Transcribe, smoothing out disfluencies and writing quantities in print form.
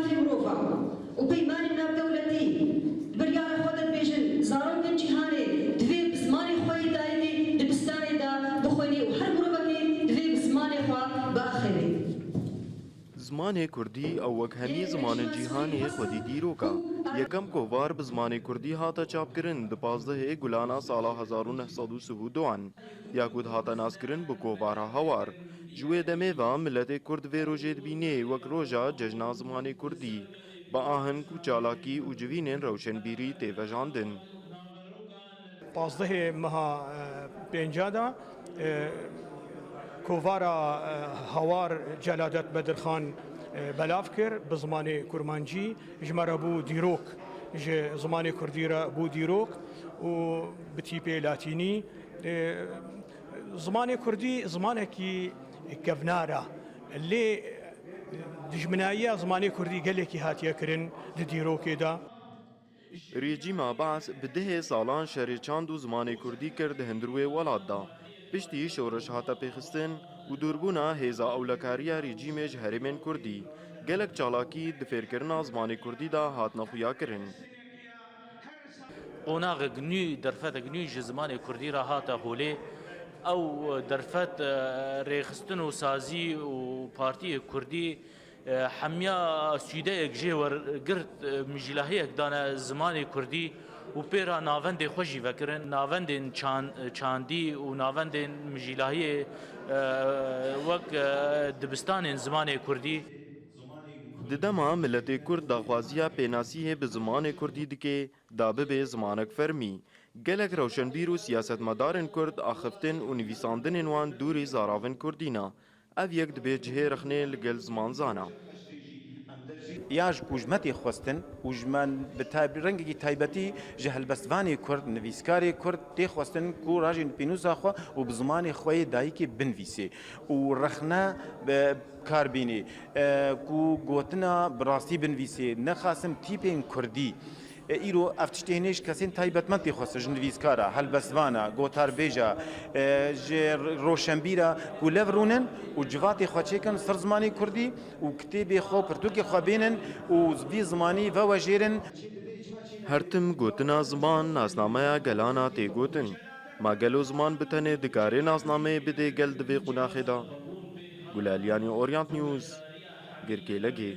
مافی مروفا و پیمانی ناب دولتی بریار خودت بیشن زارون کن جیهانه دوی بزمانی خواهی دایدی دبستانی دا بخوینی و هر مروفا که دوی بزمانی خواه باخری زمانی کردی او وک همی زمان جیهانی خودی دیروکا یکم کووار به زمان کردی هاتا چاپ کرن د 15 گلانا سالا 1932 یاکود هاتا ناس کرن به کووارا هوار جوی دمه و ملت کرد و روجید بینه وک روژا ججنا زمان کردی با آهن کو چالاکی و جوین روشن بیری تیوژاندن 15 مها پنجادا کووارا هوار جلادت بدرخان بلاف کر به زمان کرمانجی جمره بو دیروک زمان کردی را بو دیروک و بتیپ لاتینی زمان کردی زمانه کی کفنارا اللي دجمنايا زمانی کردی گله کی هاتیه کرن دیروکی دا ریجیما بعث بده سالان شری چاند و زمان کردی کرد هندروی ولاد دا پشتی شورش هاتا پیخستن و دوربونا هیزا اولکاریا ریجیمج هرمین کردی گلک چالاکی دفیر کرنا زمان کردی دا هات نخویا کرن قوناغ گنی درفت گنی زمان کردی را هاتا هوله او درفت ریخستن و سازی و پارتی کردی حمیا سویده اگجه ورگرد مجلهی اگدان زمان کردی و پیرا ناوند خوشی وکرن ناوند چاندی و ناوند مجلهی وک دبستان زمان کردی ددما ملت کرد داخوازیا پیناسیه به زمان کردی دکه دابه به زمانک فرمی گلک روشنبیر و سیاست مدارن کرد آخفتن و نویساندن وان دوری زاراون کردینا او یک دبه جهه رخنه لگل زمان زانا یاج پوجمتی خواستن پوجمان به رنگی تایبتی جهل بستوانی کرد نویسکاری کرد تی خواستن کو راجین پینوزا خو و بزمان خوی دایی که بنویسی و رخنه کاربینی کو گوتنا براستی بنویسی نخواستم تیپین کردی ایرو افتشتهنش کسین تایبتمنتی خواسته جنویسکارا هلبسوانا گوتار بیجا روشنبیرا کولف رونن و جواتی خواچه کن سر زمانی کردی و کتیبی خو پرتوکی خو بینن و زبی زمانی و وجیرن هرتم گوتنا زمان ناسنامه گلانا تی گوتن ما گلو زمان بتنه دکاره ناسنامه بده گل دوی قناخه دا گلالیانی اورینت نیوز گرکه لگه